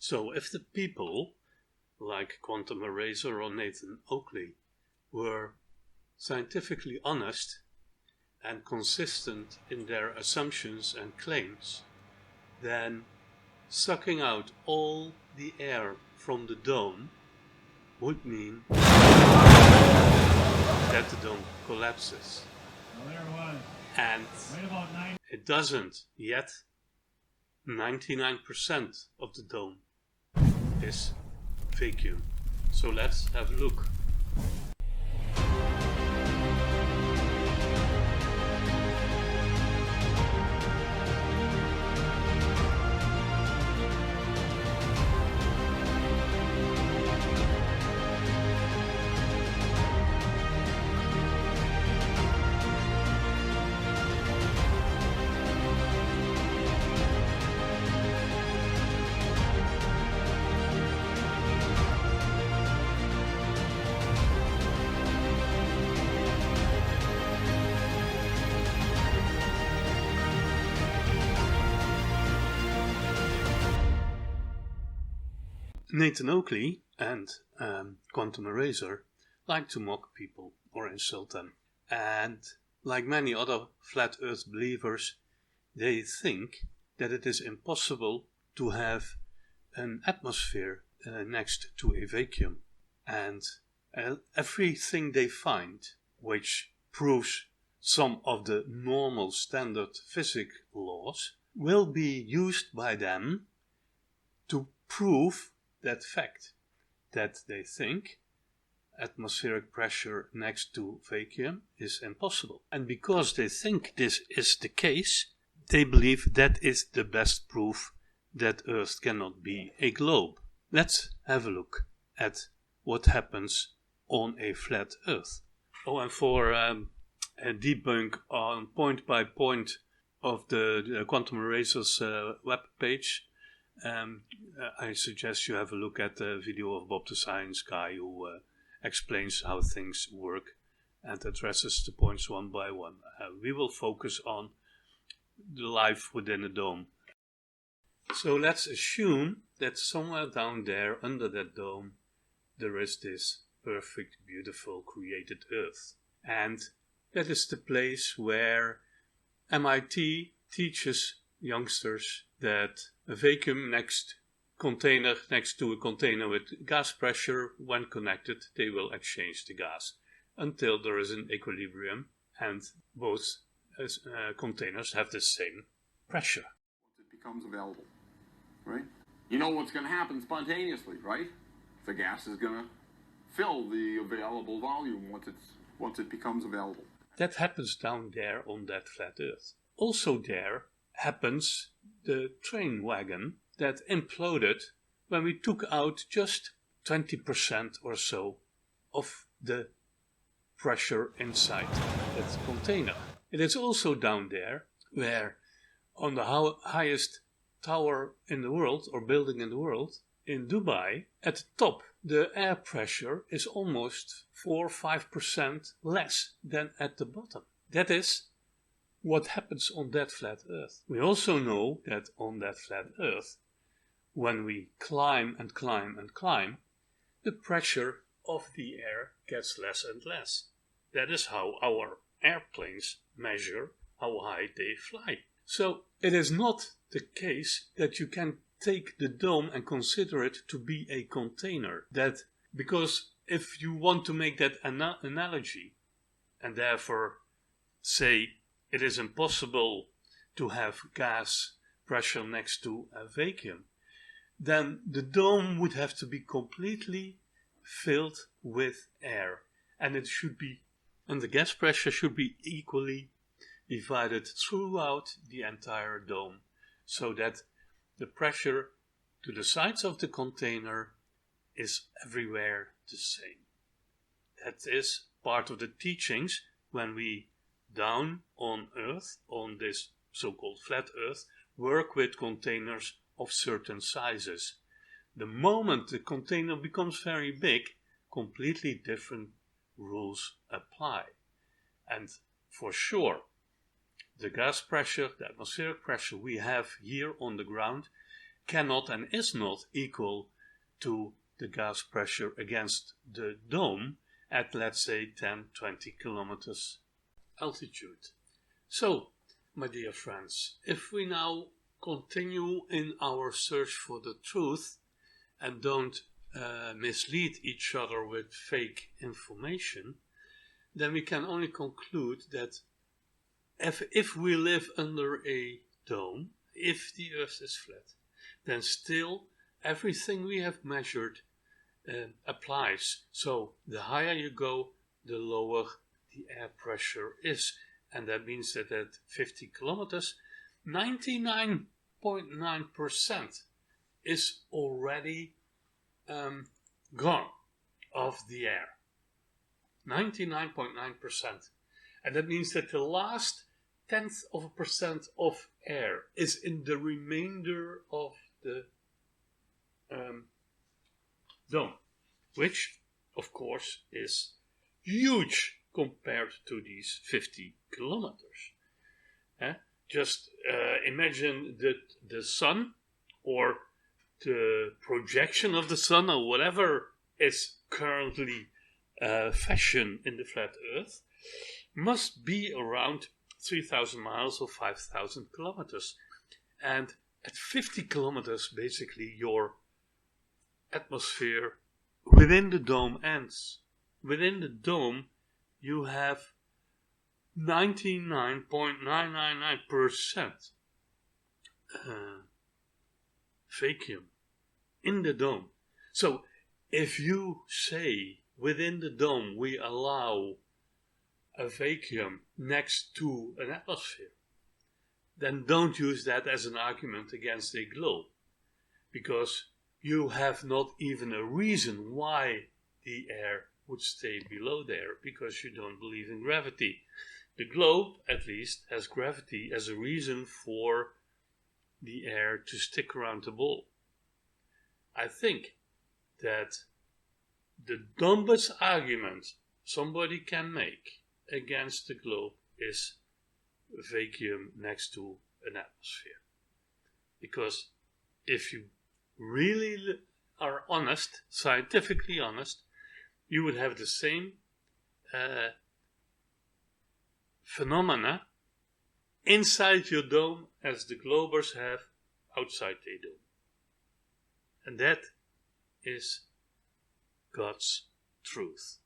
So if the people like Quantum Eraser or Nathan Oakley were scientifically honest and consistent in their assumptions and claims, then sucking out all the air from the dome would mean that the dome collapses. Well, there it was. And Right about 9. it doesn't yet. 99% of the dome is vacuum. So let's have a look. Nathan Oakley and Quantum Eraser like to mock people or insult them. And like many other flat earth believers, they think that it is impossible to have an atmosphere next to a vacuum. And everything they find which proves some of the normal standard physics laws will be used by them to prove that fact, that they think atmospheric pressure next to vacuum is impossible. And because they think this is the case, they believe that is the best proof that Earth cannot be a globe. Let's have a look at what happens on a flat Earth. Oh, and for a debunk on point by point of the Quantum Eraser's web page, I suggest you have a look at the video of Bob the Science Guy, who explains how things work and addresses the points one by one. We will focus on the life within a dome. So let's assume that somewhere down there under that dome there is this perfect, beautiful, created Earth. And that is the place where MIT teaches youngsters that a vacuum container next to a container with gas pressure, when connected, they will exchange the gas until there is an equilibrium and both containers have the same pressure. Once it becomes available, right? You know what's going to happen spontaneously, right? The gas is going to fill the available volume once it becomes available. That happens down there on that flat Earth. Also there happens the train wagon that imploded when we took out just 20% or so of the pressure inside that container. It is also down there where on the highest tower in the world or building in the world, in Dubai, at the top the air pressure is almost 4 or 5% less than at the bottom. That is what happens on that flat Earth. We also know that on that flat Earth, when we climb and climb and climb, the pressure of the air gets less and less. That is how our airplanes measure how high they fly. So it is not the case that you can take the dome and consider it to be a container. That because if you want to make that analogy and therefore say it is impossible to have gas pressure next to a vacuum, then the dome would have to be completely filled with air, and the gas pressure should be equally divided throughout the entire dome, so that the pressure to the sides of the container is everywhere the same. That is part of the teachings when we down on Earth, on this so-called flat Earth, work with containers of certain sizes. The moment the container becomes very big, completely different rules apply. And for sure, the gas pressure, the atmospheric pressure we have here on the ground cannot and is not equal to the gas pressure against the dome at, let's say, 10-20 kilometers altitude. So, my dear friends, if we now continue in our search for the truth and don't mislead each other with fake information, then we can only conclude that if we live under a dome, if the Earth is flat, then still everything we have measured applies. So the higher you go, the lower the air pressure is. And that means that at 50 kilometers, 99.9% is already gone of the air. 99.9%. And that means that the last 0.1% of air is in the remainder of the dome, which, of course, is huge compared to these 50 kilometers. Just imagine that the sun, or the projection of the sun, or whatever is currently fashioned in the flat Earth, must be around 3,000 miles or 5,000 kilometers. And at 50 kilometers, basically, your atmosphere within the dome ends. Within the dome, you have 99.999% vacuum in the dome. So if you say within the dome we allow a vacuum next to an atmosphere, then don't use that as an argument against a globe, because you have not even a reason why the air would stay below there, because you don't believe in gravity. The globe, at least, has gravity as a reason for the air to stick around the ball. I think that the dumbest argument somebody can make against the globe is vacuum next to an atmosphere. Because if you really are honest, scientifically honest, you would have the same phenomena inside your dome as the globers have outside their dome. And that is God's truth.